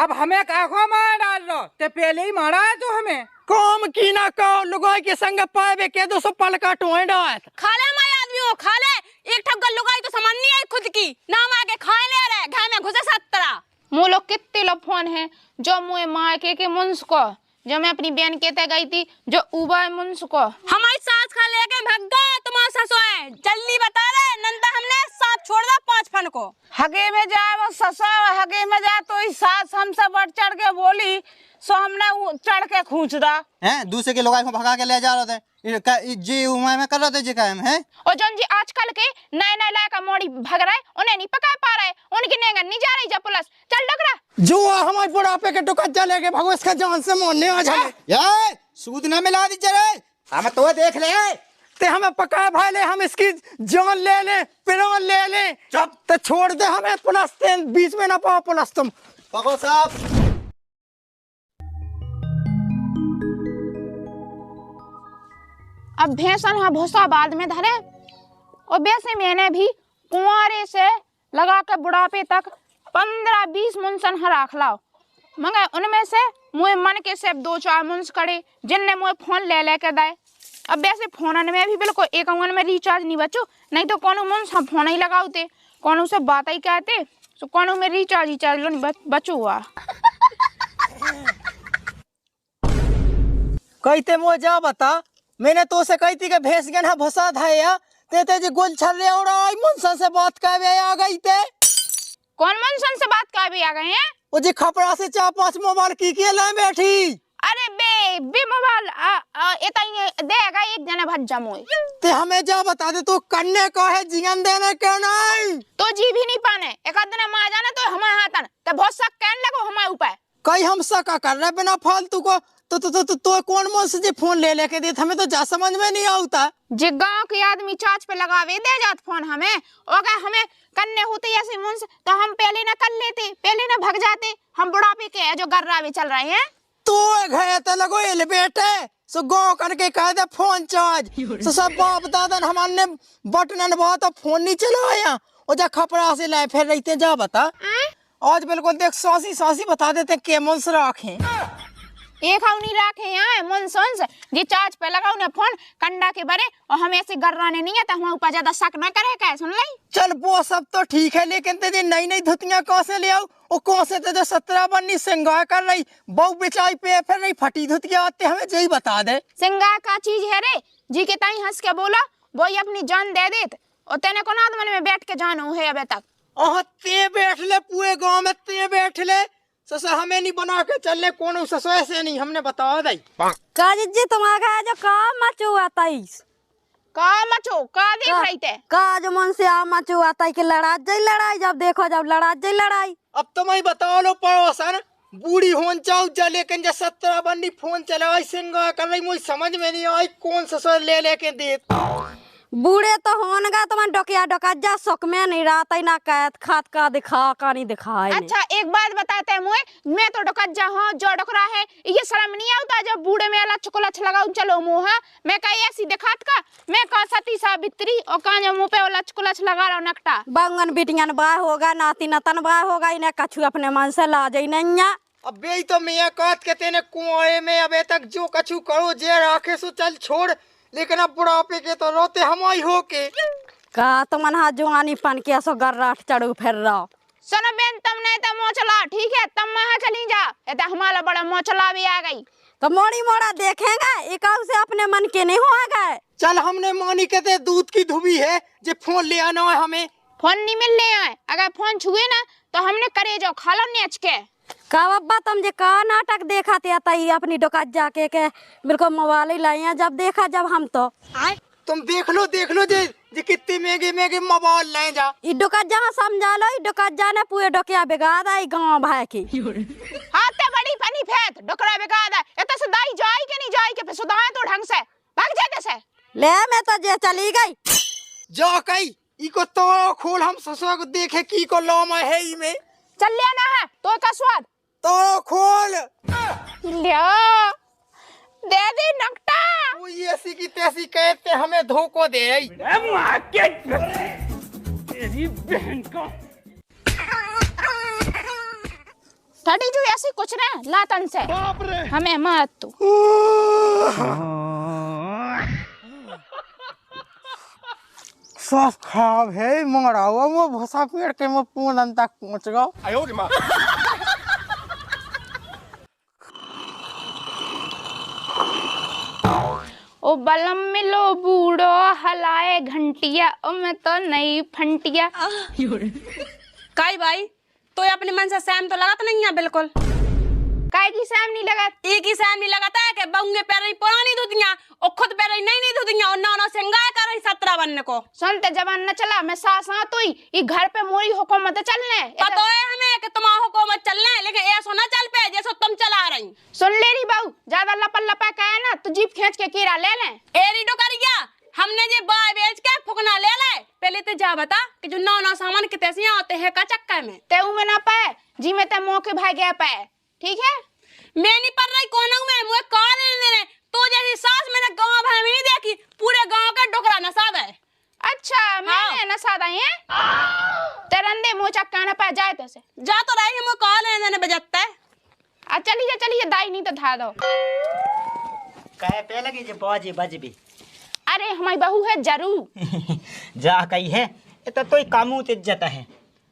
अब हमें काखो मार डाल रहा ते पहले ही मारा है तो हमें काम की ना कहो लुगाई के संग पाए के 200 पलका टोए डात खा ले हमारे आदमी हो खा ले एक ठग लुगाई तो समझ नहीं आई खुद की नाम आके खाए ले रहे घर में घुसे 17 मुँह लोग कितने लोग फोन है जो मुँह माँ के मुंस को जो मैं अपनी बहन कहते गई थी जो उबा मुंस को हमारी सास खा लेके भाग गए तुम्हारा ससुर जल्दी बता रहे नंदा हमने साथ छोड़ दा 5 फन को हगे में जाए वो ससा हगे में जाए तो इस सास हमसे बढ़ चढ़ के बोली सो हमने चढ़ के खूंच दा हैं दूसरे के लोग को भगा के ले जा रहे थे जी उमा में कर रहे थे जी कायम है और जन जी आजकल के नए नए लायका मोड़ी भग रहा है उन्हें नहीं पका पा रहा है उनकी नेंगन नहीं जा रही जब पुलिस चल डगरा जो हमारे बुढ़ापे के टुकड़ चलेगे भगवान इसका जान से मोड़ने आ जाए यार सूद ना मिला दीजिए रे हम तो देख ले ते हमें पकाए भाई ले हम इसकी जान ले ले पिरोन ले ले चुप तो छोड़ दे हमें पुलिस बीच में ना पाओ पुलिस तुम पको साहब अब भैंसन हाँ भूसा बाद में धरे और वैसे मैंने भी कुंवारे से लगा कर बुढ़ापे तक 15-20 मुंसन राख लाओ मगर उनमें से मुझे मन के सिर्फ 2-4 मुंस करे जिनने मुझे फोन ले लेके दाए। अब वैसे फोन में भी बिल्कुल एक अंगन में रिचार्ज नहीं बचो नहीं तो कौन मुंस हम फोन ही लगाते कौन से बात ही कहते तो कौन में रिचार्ज लो नहीं बचो हुआ कहते मुझे जा बता मैंने तो से कही थी कि भेस गया भसा था या ते जी गोल छल रे और आई मुंसन से बात कर आ गई थे कौन मुंसन से बात कर भी आ गए हैं वो जी खपड़ा से 4-5 मोबाइल की ले बैठी अरे बे मोबाइल देगा एक जना भज जमोए ते हमें जा बता दे तो करने का है जीवन देने का नहीं तो जी भी नहीं पाने एक आध मार जाना तो हमारे हाथन तो बहुत शक कहने लगो हमारे ऊपर कहीं हम शक कर रहे बिना फालतू को तो कौन मन से जी फोन ले लेके दे हमें तो जा समझ में नहीं आता जे गांव के आदमी चार्ज पे लगावे दे जात फोन हमें अगर हमें करने होते ऐसे मुंस तो हम पहले ना कर लेते पहले ना भग जाते हम बुढ़ापे के है जो गर्रावे चल रहे हैं तो गए तो लगो एल बेटे सो गाँव करके कह दे फोन चार्ज तो सब बाप दादा हमारे बटन बहुत फोन नहीं चलाया और जा खपड़ा से लाए फिर रहते जा बता आज बिल्कुल देख सासी बता देते के मुंस रखे एक नहीं रखे यहाँ मुंसन्स जी चार्ज पे लगाओ ना फोन कंडा के बरे और हम ऐसे गर्राने नहीं है तो हम ऊपर ज्यादा शक ना करे क्या सुन ली चल वो सब तो ठीक है लेकिन तेरी नई नई धुतियां कहाँ से ले आओ और कौन से जो 17 बन्नी सिंगार कर रही बहु बिचाई पे फिर रही फटी धुतियां आते हमें यही बता दे सिंगार का चीज है रे जी के ताई हंस के बोला वो ही अपनी जान दे देत और तेने को नादमन में बैठ के जानो है अबे तक ते बैठ ले पूरे गाँव में ते बैठ ले ससा हमें नहीं बना के चलने कौन ससो ऐसे नहीं हमने बताओ दई काजी जी तुम्हारा जो काम मचो आता का मचो का देख रही थे का जो मन से आ मचो आता है कि लड़ाई जब देखो जब लड़ाई अब तुम ही बताओ लो पड़ोसन बूढ़ी होन चाहो जा लेकिन जब 17 बन्नी फोन चला सिंगार कर रही मुझे समझ में नहीं आई कौन ससुर ले लेके दे बूढ़े तो होनगा तो मन डोका जा शौक में नहीं रहता ही ना कैद खात का दिखा का नहीं दिखाए अच्छा एक बात बताते हैं मुझे मैं तो डोकज्जा हूँ जो डोकरा है ये शर्म नहीं आता जब बूढ़े में लच लगाऊ चलो मुँह मैं कहीं ऐसी दिखात का मैं कहा सती सावित्री और कहा मुँह पे लच लगा रहा नकटा बंगन बिटियन बाय होगा नाती नतन बाय होगा इन्हें कछु अपने मन से ला जाई नहीं अब बे तो मियाँ कहत के तेने कुआं में अबे तक जो कछु करो जे राखे सो चल छोड़ लेकिन अब बुढ़ापे के तो रोते हम आई हो के का तो मन हाथ जुआनी पन के सो गर्राठ चढ़ू फिर रहो सुनो बेन तुमने तो मोचला ठीक है तुम वहाँ चली जा ये हमारा बड़ा मोचला भी आ गई तो मोड़ी मोड़ा देखेंगे एक से अपने मन के नहीं होगा चल हमने मानी के ते दूध की धुबी है जे फोन ले आना है हमें फोन नहीं मिलने आए अगर फोन छुए ना तो हमने करे जो खालो नेच के का बब्बा तुम जे का नाटक देखा थे अपनी दुकान जाके के बिल्कुल मोबाइल लाइया जब देखा जब हम तो तुम देख लो जे कितने महंगे मोबाइल ले जा ई दुकान जहाँ समझा लो ई दुकान जाने पूरे डोकिया बेगाद आई गाँव भाई की हाथे बड़ी फनी फेत डोकरा बेगाद है ये तो सदाई जाई के नहीं जाई के पे सुदाए तो ढंग से भाग जाते से ले मैं तो जे चली गई जा कई इको तो खोल हम ससुर को देखे की को लो में है ई में चल लेना है तो का स्वाद तो खोल लिया दे दे नकटा वो ऐसी की तैसी कहते हमें धोखो दे तेरी बहन का ठटी जो ऐसी कुछ ना लातन से हमें मत तू। सब खराब है मरा हुआ वो भूसा पेड़ के मैं पूनन तक पहुंच गया। ओ बलम मिलो बूढ़ो हलाए घंटिया, ओ मैं तो नई फंटिया। काई भाई तो ये अपने मन से सैम तो लगाता नहीं है बिल्कुल। काय की सैम नहीं लगा? एक ही सैम नहीं लगाता है कि बंगे पैर नहीं पुरानी धुतियां और खुद पैर नहीं धुतियां और ना सिंगार कर रही 17 बनने को। सुनते जवान न चला मैं सास हाँ तो ये घर पे मोरी हुकूमत चलने पता है हमें कि तुम्हारा हुकूमत चलना है लेकिन ऐसा ना चल पे जैसे तुम चला रही। सुन ले रही बहू, ज्यादा लपा लपा कहे ना तो जीप खींच के कीड़ा ले ले। एरी डो कर गया हमने जे बाय बेच के फुकना ले ले। पहले तो जा बता कि जो नौ सामान कितने से आते हैं का चक्कर में ते में ना पाए जी में ते मौके भाग गया पाए। ठीक है मैं नहीं पढ़ रही कौन हूं मैं मुझे कॉल नहीं दे रहे तो जैसी सास मैंने गांव भर में नहीं देखी पूरे गांव का डोकरा नसाद है। अच्छा मैंने नसादा है तेरंदे मुंह चक्का ना पाए जाए तैसे जा तो रही मुझे कॉल नहीं देने बजता है। चलिए दाई नहीं तो था दो कहे पे लगी जे बाजे बजबी। अरे हमारी बहू है जरूर जा कही है ये तो तोई कामू इज्जत है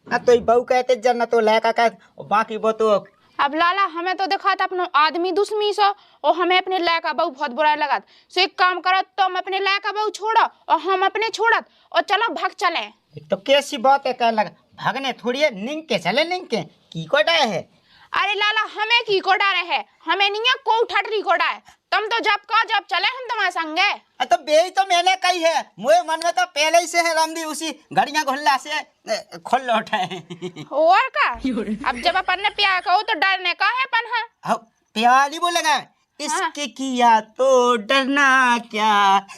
ना तोई बहू कहते इज्जत ना तो लड़का का बाकी वो तो। अब लाला हमें तो देखा था अपनो आदमी दुश्मी सो और हमें अपने लड़का बहू बहुत बुरा लगा सो एक काम करो तुम अपने लड़का बहू छोड़ो और हम अपने छोड़त और चलो भाग चले। तो कैसी बात है कह लगा भागने थोड़ी है निंग के चले निंग के की को डाय है। अरे लाला हमें की को डारे है हमें नहीं है को ठटरी को डाय तुम तो जब चले हम तुम्हारे संगे। तो बेई तो मैंने कही है मुझे मन में तो पहले ही से है रामदी उसी घड़ियां घुल्ला से खोल लौटा है। और का अब जब अपन ने प्यार कहो तो डरने का है अपन। हाँ प्यार ही बोलेगा इसके किया तो डरना क्या।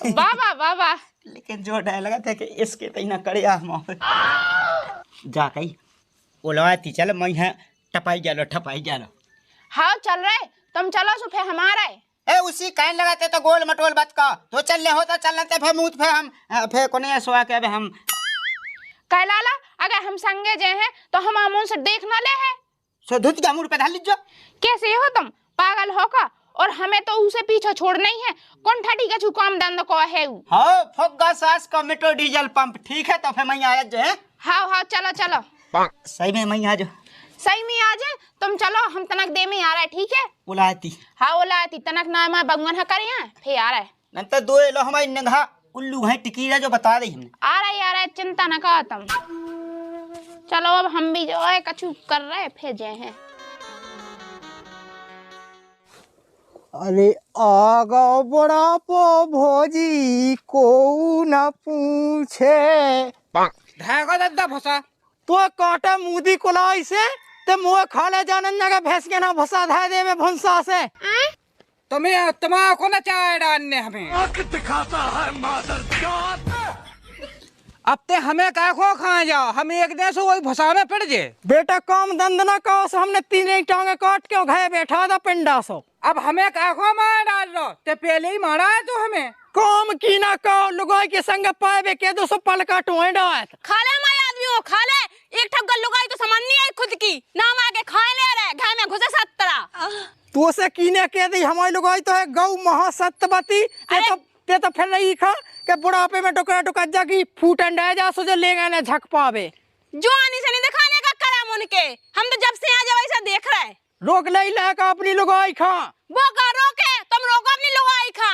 बाबा बाबा लेकिन जो डायलॉग था कि इसके तो ना करे जा कही ओलवाती चल मैं है टपाई जालो। हाँ चल रहे तुम चलो सो फिर हमारा है ए उसी कान लगाते तो गोल मटोल बात का तो चल ले होता चलना ते फिर मुंह पे हम फिर कोने सोआ के हम कह लाला अगर हम संगे जे हैं तो हम मुंह से देख ना ले है सो धुत का मुंह पे ढाल लीजो। कैसे हो तुम पागल हो का और हमें तो उसे पीछे छोड़ नहीं है कौन ठटी का छुकाम दंद को है हाँ फोगा सास का मिटो डीजल पंप ठीक है तो फिर मैं आया जो है। हाँ चलो सही में मैं आ जो सही में आ जाए तुम चलो हम तनक दे में आ रहा है ठीक है उलाती हाँ उलाती तनक ना मैं बंगन हा कर यहाँ फिर आ रहा है नंतर दो लो हमारी नंगा उल्लू है टिकीरा जो बता दी हमने आ रहा है चिंता न कर तुम। चलो अब हम भी जो है कछु कर रहे फिर जे हैं। अरे आगा बड़ा पो भोजी को न पूछे धागा दद्दा भसा तो काटा मुदी कोलाई से ते मुँह खाले जानन जगह भैंस के ना भसा धा दे में भंसा से तुम्हें तुम्हारा को ना चाय डालने हमें दिखाता है मादरजात। अब ते हमें क्या खो खा जाओ हम एक दिन से वही भसा में पड़ जे बेटा काम धंधा ना कहो सो हमने तीन टांगे काट के घाय बैठा था पिंडा सो अब हमें क्या खो मार डाल रहा ते पहले ही मारा है तो हमें काम की ना कहो लुगाई के संग पाए के दो सो पल का टोए डात खा ले हमारे आदमी हो खा ले एक ठग लुगाई तो सामान नहीं आई खुद की नाम आके खाए ले रहे घर में घुसे 17 तो से कीने के दी हमारी लुगाई तो है गौ महासत्यवती ते तो फिर रही खा के बुढ़ापे में टुकड़ा जागी फूटन रह जा सो जो ले गए ना झक पावे जवानी से नहीं दिखाने का करम उनके हम तो जब से यहाँ जब ऐसा देख रहे रोक ले का अपनी लुगाई खा वो का रोके तुम रोको अपनी लुगाई खा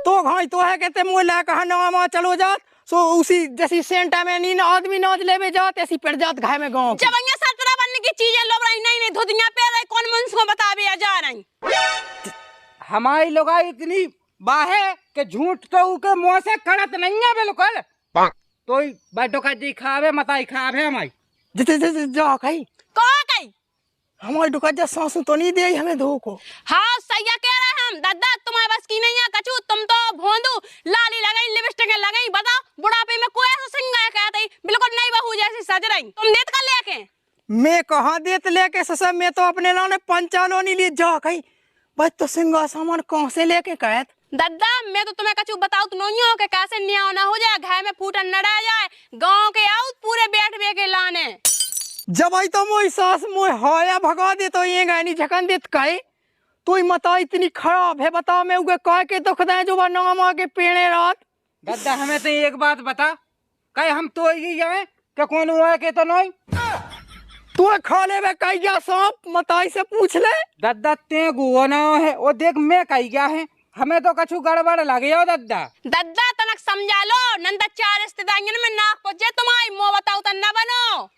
तो घाई तो है कहते मुँह ला कहा नवा चलो जात सो उसी जैसी सेंटा में नीन आदमी नाच ले जात ऐसी पड़ जात घाय में गाँव जब यहाँ 17 बनने की चीजें लोग रही नहीं धुतियां पे रही कौन मुंस को बता भी जा रही। हमारी लोग इतनी बाहे के झूठ तो उनके मुंह से कड़त नहीं है बिल्कुल तो बैठो का जी खावे मताई खावे हमारी जिते जा कही कहा कही हमारी दुकान जा सासू तो नहीं दे हमें धो को। हाँ सही कह रहे हैं हम दादा तुम्हारे बस की नहीं है कचू तुम तो भोंदू लाली लगाई लिपस्टिक लगाई बताओ बुढ़ापे में कोई ऐसा सिंगार कहते बिल्कुल नहीं बहू जैसी सज रही तुम देत कर लेके मैं कहाँ देत लेके ससुर मैं तो अपने लाने पंचालो नहीं लिए जा कही बस तो सिंगार सामान कहाँ से लेके कहत दादा मैं तो तुम्हें कचू बताऊ तो नहीं हो कि कैसे न्याय ना हो जाए घर में फूटन न रह जाए गांव के आओ पूरे बैठ के लाने जब आई तो मोई सास मोई हाया भगा दे तो ये गानी झकन देत कहे तो ही मता इतनी खराब है बता मैं उगे कह के दुख दे जो नाम आके पेड़े रात दादा हमें तो एक बात बता कहे हम तो ही जाए क्या कौन हुआ के तो नहीं तू खा ले बे कही गया सांप मताई से पूछ ले दादा ते गुआ ना है वो देख मैं कही गया है हमें तो कछु गड़बड़ लगे हो दादा दादा तनक समझा लो नंदा 4 रिश्तेदारियों में नाक पहुंचे तुम्हारी मुंह बताओ तो न बनो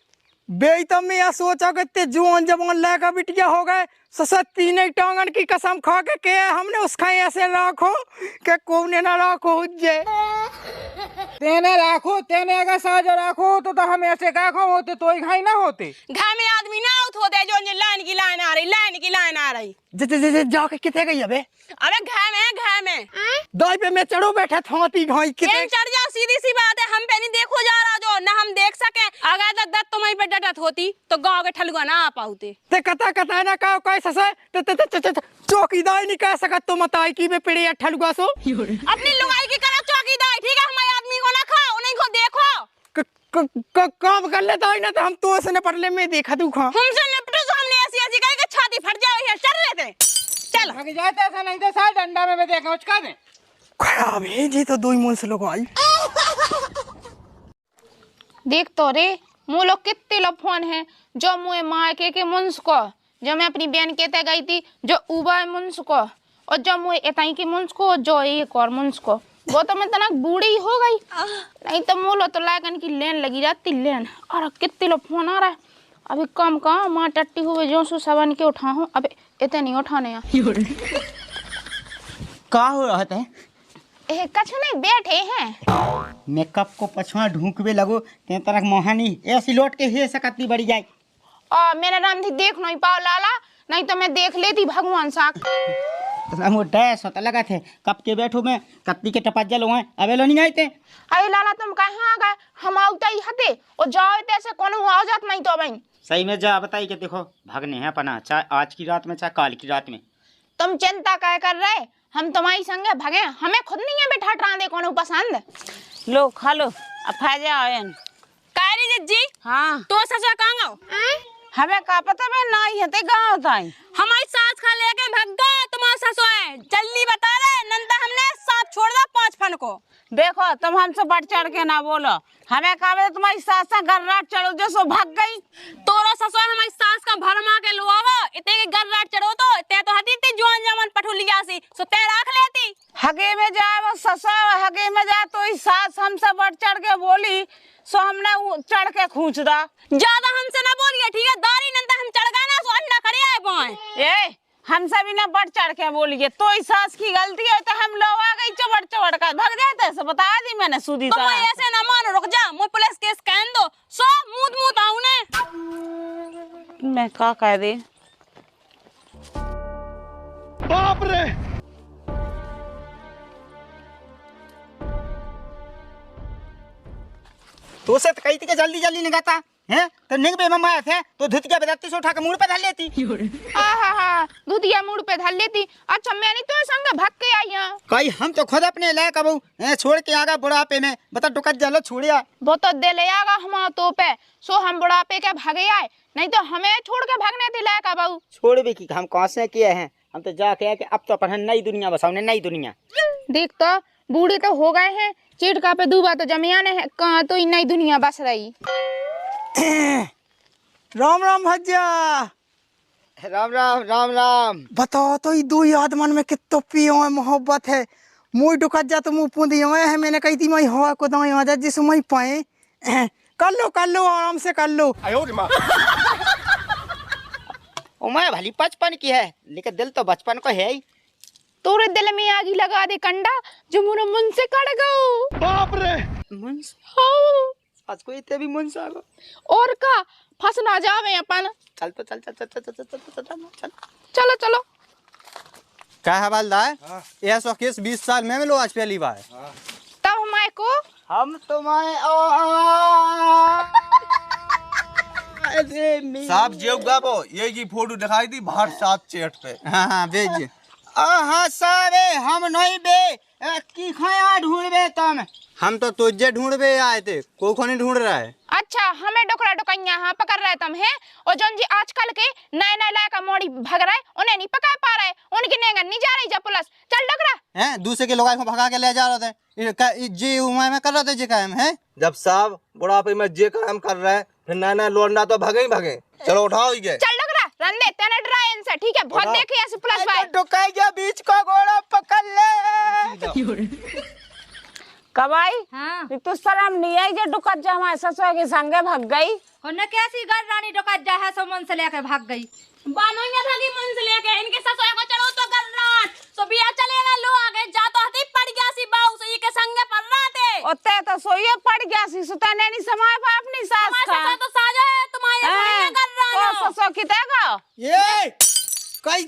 बेईतम में यह सोचा कि जवान जवान लड़का बिटिया हो गए ससती नहीं टांगन की कसम खा के हमने उसका ऐसे राखो के कोने ना राखो उज्जे तेने राखो तेने अगर साज राखो तो हम ऐसे क्या खो होते तो ही घाई ना होते घर में आदमी ना आउट होते जो लाइन की लाइन आ रही जाके किथे गई अबे घर में दाई पे मैं चढ़ो बैठा थाती घाई किथे चढ़ जाओ सीधी सी बात है हम पे नहीं देखो जा रहा जो ना हम देख सके अगर दादा तुम्हारी पे डटत होती तो गांव के ठलुआ ना आ पाते ते कता ना का कैसे से चौकीदार नहीं कह सकत तो मताई की में पेड़े ठलुआ सो अपनी लुगाई की करा चौकीदार ठीक है हमारे आदमी को ना खाओ उन्हीं को देखो काम कर लेता है ना तो हम तो ऐसे पटले में देखा तू खा हमसे निपटो तो हमने ऐसी ऐसी कही कि छाती फट जाए है चल रहे थे चल भाग जाते ऐसा नहीं तो साल डंडा में देखा उचका दे खराब है जी तो दो ही मुंह से लोग आई देख तो रे मुँह लोग कितने लोग फोन है जो मुँह माँ के मुंस को जो मैं अपनी बहन कहते गई थी जो उबा मुंस को और जो मुँह एताई के मुंस को जो एक और मुंस को वो तो मैं तना बूढ़ी हो गई नहीं तो मुँह तो लागन की लेन लगी जाती लेन और कितने लोग फोन आ रहा है अभी कम कहाँ माँ टट्टी हुए जो सु सवन के उठा हूँ अबे इतने नहीं उठाने का हो रहा है कछु नहीं बैठे हैं मेकअप को पछुआ ढूंकवे लगो ते तरक मोहानी ऐसी लौट के हे सकती बड़ी जाए और मेरा नाम थी देख नहीं पाओ लाला नहीं तो मैं देख लेती भगवान साक वो डैश होता लगा थे कब के बैठो मैं कत्ती के टपज्जा लो हैं अबे लो नहीं आए थे अरे लाला तुम कहाँ आ गए हम आउता ही हते और जाओ ऐसे कौन आ जात नहीं तो भाई सही में जा बताई के देखो भागने हैं अपना चाहे आज की रात में चाहे काल की रात में तुम चिंता क्या कर रहे हम तुम्हारी संगे भगे हमें खुद नहीं है बैठा ट्रांदे कौन पसंद लो खा लो अब खा जाओ कायरी जिज्जी हाँ तो ससुर कहाँ गो हमें का पता मैं ना ही हते गाँव ताई हमारी सास खा लेके भाग गए तुम्हारा ससुर है जल्दी बता रहे नंदा हमने साथ छोड़ दिया 5 फन को देखो तुम हमसे बढ़ चढ़ के ना बोलो हमें कहा तुम्हारी सास गर्राट चढ़ो जो सो भाग गई तोरो ससुर हमारी सास का भरमा के लो आवो इतने के गर्राट चढ़ो तो इतने तो हती थी जवान जवान पठुलिया सी सो ते रख लेती हगे में जाए वो ससुर हगे में जाए तो इस सास हमसे बढ़ चढ़ के बोली सो हमने चढ़ के खूंच दा ज्यादा हमसे ना बोलिए ठीक है दारी नंदा हम चढ़ गए ना सो अंडा खड़े आए पाए ए हमसे भी ना बढ़ चढ़ के बोलिए तो इस सास की गलती है तो हम लोग आ गई चबड़ का भाग जाते ऐसे बता दी मैंने सुधी तो ऐसे ना मानो रुक जा मुझ पुलिस केस कहन दो सो मूत आऊ ने मैं का कह दे बाप रे तो से कही थी कि जल्दी जल्दी निकाता है तो निक बे मम्मा थे तो धुतिया बदत्ती से उठा के मुंह पे धर लेती धुतिया मुड़ पे धर लेती अच्छा मैं नहीं तो संग भाग के आई हूं कहीं हम तो खुद अपने लायक अब छोड़ के आगा बुढ़ापे में बता टुकट जलो छोड़िया वो तो दे ले आगा हम तो पे सो हम बुढ़ापे के भागे आए नहीं तो हमें छोड़ के भागने थी लायक अब छोड़ भी की हम कौन से किए हैं हम तो जाके कि अब तो अपन नई दुनिया बसाओ नई दुनिया देख तो बूढ़े तो हो गए हैं चिड़का पे दूबा तो जमियाने है कहाँ तो नई दुनिया बस रही राम राम भज्जा राम राम राम राम बताओ तो ये दो आदमन में कितो पियो है मोहब्बत है मुँह डुकत जा तो मुँह पूंदी है मैंने कही थी मैं हवा को दाई आ जा जिस मैं पाए कर लो आराम से कर लो उम्र भली 55 की है लेकिन दिल तो बचपन को है ही तोरे दिल में आगी लगा दे कंडा जो मुझे मुन से कट गो बाप रे मुंस हाँ आज को इतने भी मुंस आ गो और का फंस ना जावे अपन चल तो चल चल चल चल चल चल चल चल चलो चलो क्या है हवालदार यह सौ केस 20 साल में लो आज पहली बार तब हमारे को हम तुम्हारे साहब जेब गाबो ये की फोटो दिखाई थी बाहर साथ चेट पे हाँ भेज हाँ सारे हम नहीं बे की खाया ढूंढबे तुम हम तो तुझे ढूंढ आए थे, कोई को नहीं ढूंढ रहा है। अच्छा हमें डोकरा डोकैया हाँ पकड़ रहे तुम हैं और जोन जी आजकल के नए नए लायका मोड़ी भग रहे उन्हें नहीं पकड़ पा रहे, उनकी नेंगा नहीं जा रही जा पुलिस। चल डोकरा हैं दूसरे के लोग को भगा के ले जा रहे थे, जी उम्र में कर रहे थे जी काम है। जब साहब बुढ़ापे में जे काम कर रहा है फिर नया लौटना तो भगे ही भगे। चलो उठाओ ये। चल डोकरा रंदे तेने डराए इनसे, ठीक है बहुत देखी ऐसे पुलिस भाई। डुकाइया बीच का घोड़ा पकड़ ले। कबाई हाँ तो शर्म नहीं आई जो डुकत जा हमारे ससुर के संगे भाग गई। उन्हें कैसी घर रानी डोकत जा है सो मन से लेके भाग गई। बानोइया भागी मन से लेके इनके ससुर को चलो तो घर रात तो बिया चलेगा लो आगे जा तो हती पड़ गया सी बाऊ से के संगे पड़ रहा थे ओते तो सोइए पड़ गया सी सुता ने नहीं समाय पा अपनी सास का। हमारे तो साजा है तुम्हारे घर तो रानी ससुर कितेगा ये कई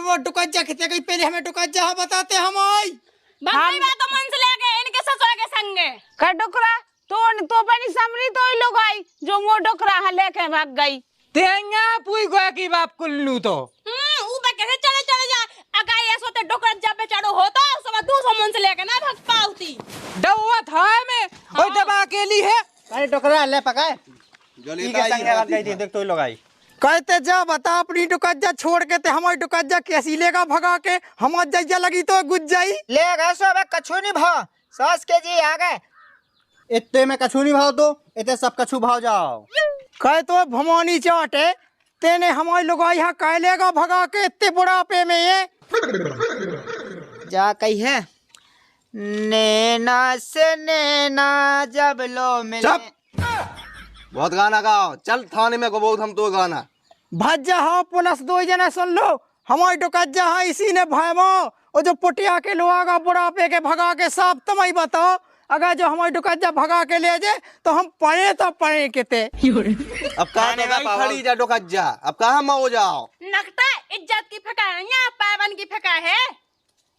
वो डुकैया कितने गई पहले हमें डुकैया बताते हम आई। भाग गई तो मन से लेके इनके ससुर के संगे। का डुकरा तो बनी समरी तो ही लोग आई जो वो डुकरा है लेके भाग गई। तेंगा पुई गोया की बाप कुल्लू तो ऊपर कैसे चले चले जा अगर ये सोते डोकर जब पे चढ़ो हो तो सब दूसरा मन से लेके ना भाग पाऊती डौवा था में ओए दबा अकेली है। अरे टोकरा ले पकाए जल्दी ठीक है संगे बात गई थी, देख तो ही लोग आई। कहते जा बता अपनी डुकैया छोड़ के ते हमारी डुकैया कैसी लेगा भगा के, हमार जैया लगी तो गुज जाई ले गए सो। अब कछु नहीं भाव सास के जी आ गए। इतने में कछु नहीं भाव तो इतने सब कछु भाव जाओ। कहे तो भवानी चाटे तेने हमारे लोग यहाँ कह लेगा भगा के इतने बुढ़ापे में ये जा कही है नैना से नैना जब लो मिले। चुप, बहुत गाना गाओ। चल थाने में बहुत हम तो गाना भज्जा हाँ पुलिस दो जना सुन लो हमारी डुकैया हाँ इसी ने भाईमो और जो पुटिया के लोग बुढ़ापे के भगा के साफ तुम ही बताओ। अगर जो हमारी डुकैया भगा के ले जाए तो हम पढ़े तो पढ़े किते। अब कहाँ खड़ी जा डोकज्जा, अब कहाँ मो जाओ। नकता इज्जत की फेंका है या पैबन की फेंका है।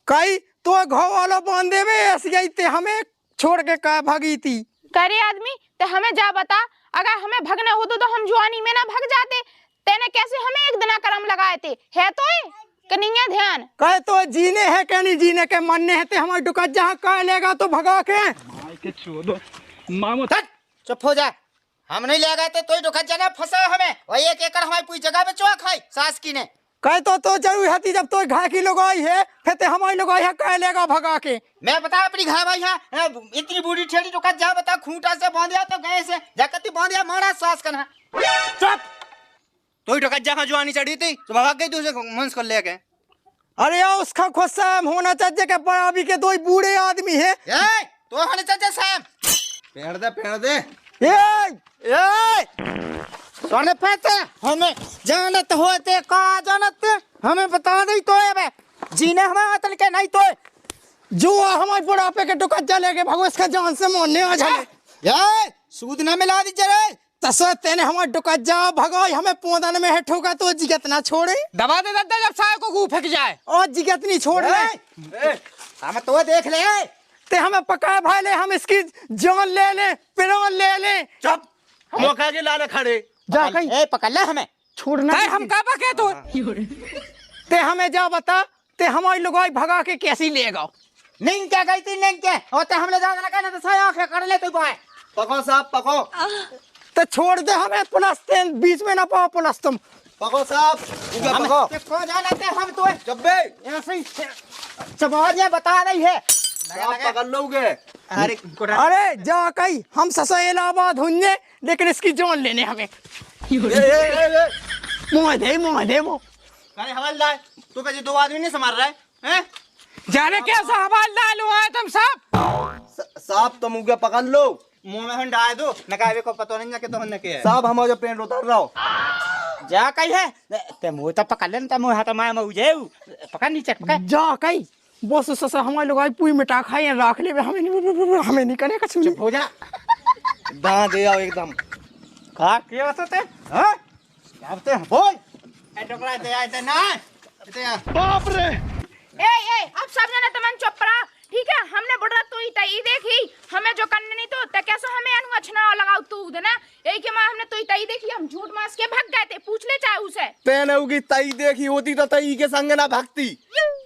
कई तो घाव वाला बांधे में ऐसी ते हमें छोड़ के का भागी थी। करे आदमी ते हमें जा बता अगर हमें भगना होता तो हम जुआनी में ना भग जाते। तेने कैसे हमें एक दिन करम लगाए थे है तो कन्हैया ध्यान कहे तो जीने है क्या नहीं जीने के मरने है ते हमारी डुकैया कह लेगा तो भगा के मामू चुप हो जा। हम नहीं ले गए थे तो डुकैया ने फंसा हमें और एक एकड़ हमारी पूरी जगह में चुआ खाई सास की ने। कहे तो जरूर हती जब तो घाय की लोग आई है फिर ते हमारी लोग आई है कह लेगा भगा के। मैं बता अपनी घाय भाई है इतनी बूढ़ी ठेड़ी डुकैया बता खूंटा से बांध दिया तो गए से जाकती बांध दिया मारा सास कना। चुप, तो डुकैया का जुआनी चढ़ी थी तो भगा गई दूसरे मंस को लेके। अरे यार उसका खुद साम होना चाहिए के बराबरी के दो बूढ़े आदमी है तो होने चाहिए साम। पेड़ दे सोने पैसे हमें जानत होते का जानत हमें बता दी तो है जीने हमें अतल के नहीं तो जो हमारे बुढ़ापे के डुकैया लेके भगो इसका जान से मोड़ने आ जाए सूद न मिला दीजिए रे तसो तेने हमारे डुकैया भगो हमें पोदन में है ठोका तो जिगत ना छोड़े दबा दे दद्दा जब साय को गू फेंक जाए और जिगत नहीं छोड़ ले हम तो देख ले ते हमें पकाए भाई ले हम इसकी जान ले ले पिरोन ले ले। चुप, मौका के लाले खड़े जा कहीं ए पकड़ ले हमें छोड़ना हम का बके तो ते हमें जा बता ते हमारी लुगाई भगा के कैसी लेगा। नहीं क्या गई थी नहीं क्या और ते हमने ज्यादा कहना तो सही आंखें कर ले तू भाई पको साहब पको। तो छोड़ दे हमें पुलिस ते बीच में ना पाओ पुलिस तुम पको साहब पको। ते को जाना ते हम तो जब बे ऐसे ही चबारिया बता रही है आप पकड़ लोगे। अरे जा कहीं हम ससा इलाहाबाद हुए लेकिन इसकी जान लेने हमें मुँह दे वो अरे हवलदार तू पे दो आदमी नहीं संभाल रहा है जाने कैसा हवालदार हुआ है तुम सब। साहब तुम उगे पकड़ लो मुंह में हम डाल दो नकावे को पता नहीं जाके तो हमने किया साहब हम जो पेंट उतार रहा हो जा कहीं है ते मुँह तो पकड़ ले ते मुँह हाथ माया में उजे पकड़ नीचे पकड़ जा कहीं बस ससा हमारे लोग पूरी मिटा खाई रख ले हमें नहीं करे कुछ हो जा दांत दे आओ एकदम का क्या होते हां क्या होते बोल ए टोकरा दे आए थे ना बाप रे ए अब सब जने तमन चुप रहा ठीक है। हमने बुढ़ा तू ही देखी हमें जो करने नहीं नहीं तो कैसे हमें अनु अच्छा लगाओ तू देना यही के मां हमने तो तई देखी हम झूठ मास के भाग गए थे पूछ ले चाहे उसे तेने उगी तई देखी होती तो तई के संग ना भागती।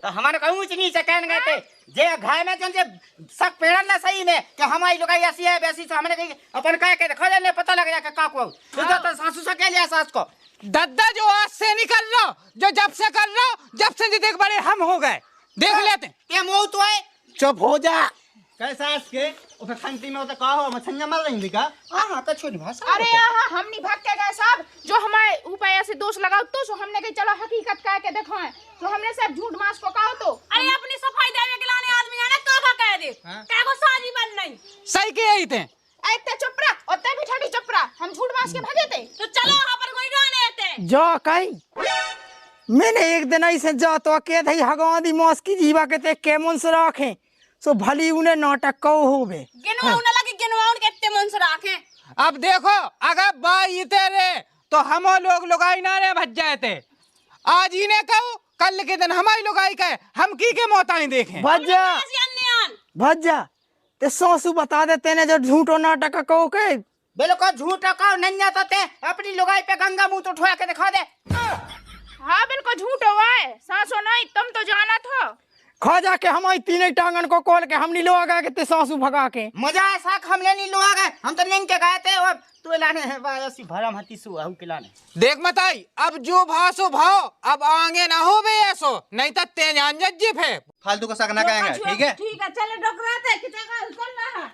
तो हमारे कहूँ नहीं से कहने गए थे जे घाय में जन जे सक पेड़न ना सही ने कि हमारी लोग ऐसी है वैसी तो हमने कही अपन कह के देखो ने पता लग जाए का को तो सासू से कह लिया सास को दद्दा जो आज से नहीं कर रहा जो जब से कर रहा जब से देख बड़े हम हो गए देख लेते ये मुंह तो है चुप हो जा कैसा के उसे खंती में तो कहो मछलियां मर रही थी का। हां तो छोड़ी भाषा अरे यहाँ हम नहीं भाग के गए साहब जो हमारे ऊपर ऐसे दोष लगाओ तो सो हमने कही चलो हकीकत कह के देखो है तो हमने सब झूठ मास को कहो तो अरे अपनी सफाई देवे के लाने आदमी है ना का कह दे क्या को साजी बन नहीं सही के आई थे ऐते चुपरा और भी ठंडी चुपरा हम झूठ मास के भागे थे तो चलो यहाँ पर कोई गाने थे जा कई मैंने एक दिन ऐसे जा तो के थई हगवादी मौस की जीवा के ते केमन से रखे सो भली उन्हें नाटक कहो होवे गिनवा उन्हें लगे गिनवा उनके इतने मन से रखे अब देखो अगर बाई तेरे तो हम लोग लुगाई ना रे भज जाए थे आज ही ने कहो कल के दिन हमारी लुगाई कहे हम की के मोताई देखें भज जा ते सासू बता दे तेने जो झूठो नाटक कहो के बिल्कुल झूठ कहो नन्या तो ते अपनी लुगाई पे गंगा मुंह तो उठवा के दिखा दे। हाँ बिल्कुल झूठ हुआ है सासो नहीं तुम तो जाना था खा जाके हमारी तीनों टांगन को खोल के हम नहीं लोग गए कि ते सासू भगा के मजा ऐसा हम ले नहीं लोग गए हम तो लेंग के गए थे और तू लाने है वायसी भरम हती सु आहू के लाने देख मताई अब जो भासो भाव अब आगे ना हो बे ऐसो नहीं तो तेज अंजजी फे फालतू का शक ना कहेंगे ठीक है चले डॉक्टर थे कितना का करना है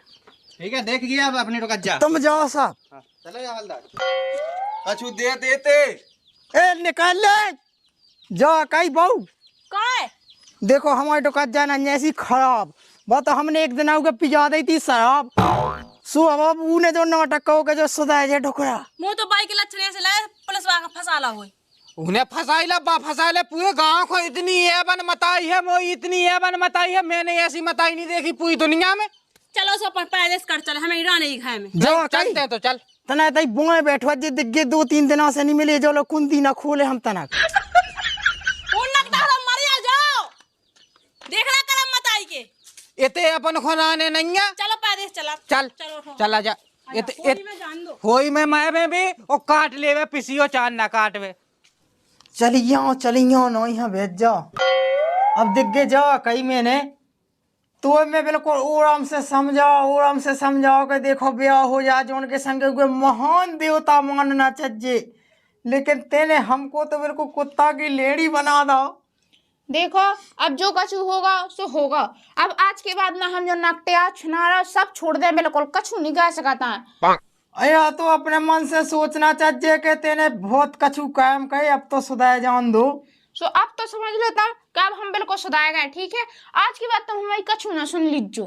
ठीक है देख गया अब अपनी रुक जा तुम जाओ साहब चलो या हवलदार अछू दे देते ए निकाल ले जा कई बहू काय देखो हमारी दुकान जाना जैसी खराब वो तो हमने एक दिन आगे पिजा दी थी शराब सो अब उने जो नाटक कहो के जो सुधाए जे ढोकरा मुंह तो बाइक के लक्षण से लाए पुलिस वाला फसाला हुई उन्हें फसाइला बा फसाइला पूरे गांव को इतनी एबन मताई है वो इतनी एबन मताई है मैंने ऐसी मताई नहीं देखी पूरी दुनिया में। चलो सो पर पैदल कर चले हमें ईरान ही खाए में जो चलते हैं तो चल तना तई बोए बैठवा जे दिग्गे 2-3 दिनों से नहीं मिले जो लोग कुंती ना खोले हम तना उन लगता है मरिया जाओ देखना करम मत आई के इते अपन खुराने नहीं है चलो पैदल चला चल चलो चला जा होली में जान दो होई में मैं में भी और काट लेवे पिसियो चार ना काटवे चलियो नो यहाँ भेज जाओ अब दिग्गे जाओ कई मैंने तो मैं बिल्कुल ओरम से समझाओ कि देखो ब्याह हो जा जो उनके संग कोई महान देवता मानना चाहिए लेकिन तेने हमको तो बिल्कुल कुत्ता की लेडी बना दो। देखो अब जो कछु होगा सो होगा अब आज के बाद ना हम जो नकटिया छुनारा सब छोड़ दे बिल्कुल कछु नहीं कह सकता है अया तो अपने मन से सोचना चाहिए कि तेने बहुत कछु कायम कहे अब तो सुधार जान दो सो अब तो समझ लो तुम कि अब हम बिल्कुल सुधार गए ठीक है आज की बात तुम हमारी कछु ना सुन लीजो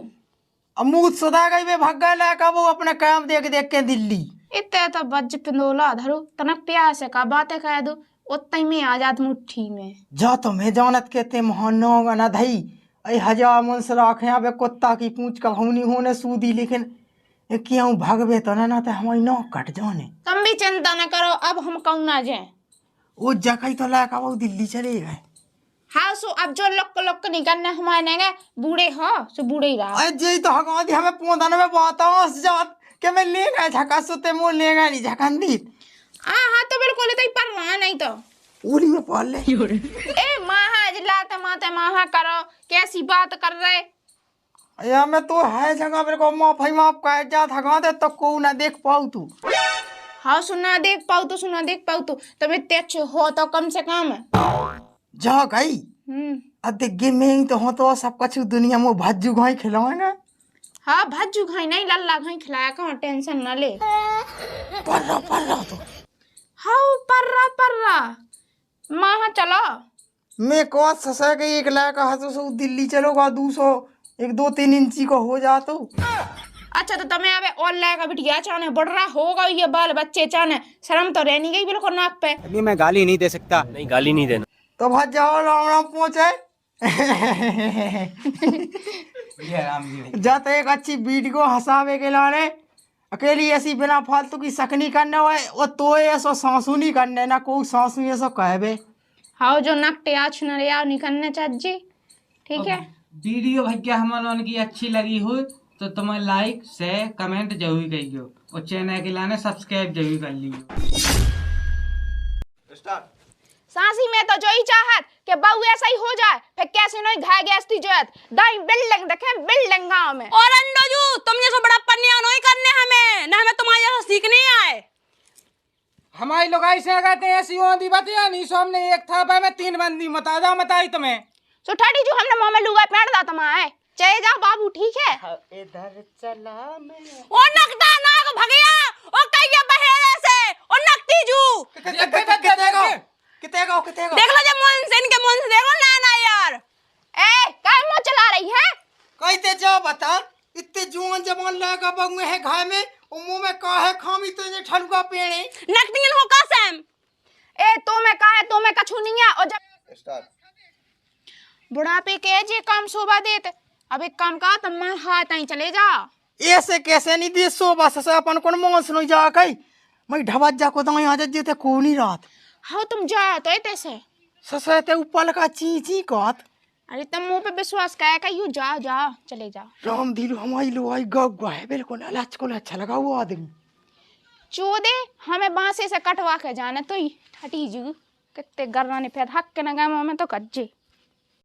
अब मुँह सुधार गई वे भग गए का वो अपने काम देख देख के दिल्ली इतने तो बज पिंदोला धरो तनक प्यार से का बातें कह दो उतनी में आजाद मुट्ठी में जा तो मैं जानत के ते महान होगा ना धई अरे हजार मन से राखे अब कुत्ता की पूंछ का भौनी होने सूदी लेकिन क्यों भगवे तो ना तो हमारी नौ कट जाने तुम भी चिंता न करो अब हम कहूँ ना जाए वो जगह तो लाका वो दिल्ली चले गए। हाँ सो अब जो लोक निकलने हमारे गए बूढ़े हो सो बूढ़े ही रहा अरे जी तो हगादी हमें पोंदन में बताओ जात के मैं ले गए झका सुते मोल ले गए नहीं झकन दी हाँ तो बिल्कुल तो पर रहा नहीं तो उली में पढ़ ले ए महा लाते माते महा करो कैसी बात कर रहे या मैं तो है जगह मेरे को माफ कह जा थका दे तो को ना देख पाऊ तू हाँ सुना देख पाऊ तो तुम इतने अच्छे हो तो कम से कम जा गई अदे गे में तो हो तो सब कुछ दुनिया में भज्जू घाई खिलाएगा। हाँ भज्जू घाई नहीं लल्ला घाई खिलाया कहाँ टेंशन न ले पर्रा तो हाँ पर्रा माँ चलो मैं को ससा के एक लाख हाथों से दिल्ली चलोगा 200-3 इंची को हो जा तो अच्छा तो तुम्हें अब और लाएगा बिटिया चाने बढ़ रहा होगा ये बाल बच्चे चाने शर्म तो रहनी गई बिल्कुल नाक पे अभी मैं गाली नहीं दे सकता। नहीं गाली नहीं देना तो भाग जाओ राम पहुंचे जब एक अच्छी वीडियो हंसावे के लाने अकेली ऐसी बिना फालतू की सकनी करने हुए वो तो ऐसा सांसू नहीं करने ना कोई सांसू ऐसा कहबे हाँ जो नकटे आज न निकलने चाहिए ठीक है वीडियो भैया हमारे की अच्छी लगी हो तो तुम्हें लाइक शेयर कमेंट जरूर करियो और चैनल के लाने सब्सक्राइब जरूर कर लियो। सासी में तो जो ही चाहत कि बहू ऐसा ही हो जाए, फिर कैसे नहीं घाय गैस थी जोत दाई बिल्डिंग देखे बिल्डिंग गांव में। और अंडोजू तुम जैसे बड़ा पन्निया नहीं करने हमें, ना हमें तुम्हारे जैसा सीखने आए। हमारी लोग ऐसे कहते हैं ऐसी ओंधी बतिया नहीं सो हमने एक था में 3 बंदी मता दो बताई तुम्हें। सो ठाडी जो हमने मुंह में लुगा पेड़ दा तुम्हारे चले जा बाबू ठीक है। इधर चला मैं ओ नकटा नाग भगिया ओ कहिया बहेरे से ओ नकटी जू कितने को देख लो जब मन से इनके मन से देखो ना ना यार। ए काय मुंह चला रही है? कहते जा बता इतने जुआन जवान लगा बगुए है घाय में और मुंह में का है खामी तो ये ठलुआ पेड़े नकटियन हो कसम। ए तो मैं का है तो मैं कछु नहीं है। और जब बुढ़ापे के जे काम शोभा देते अब एक काम का तुम हाथ आई चले जा। ऐसे कैसे नहीं दे सो बस से अपन कोन मोंस नहीं जा कई मैं ढबत जा को दई आ जेते को नहीं रात हाँ तुम जा तो ऐसे ससते ऊपर का ची कहत। अरे तुम मुंह पे विश्वास क्या कहियो जा जा चले जा। राम दिलु हमारी लो आई गग है बिल्कुल अलच को अच्छा लगा वो आदमी चोदे हमें बांसे से कटवा के जाना तो ही ठटी जू कितने गर्रा ने फिर हक के न गए में तो कज्जे।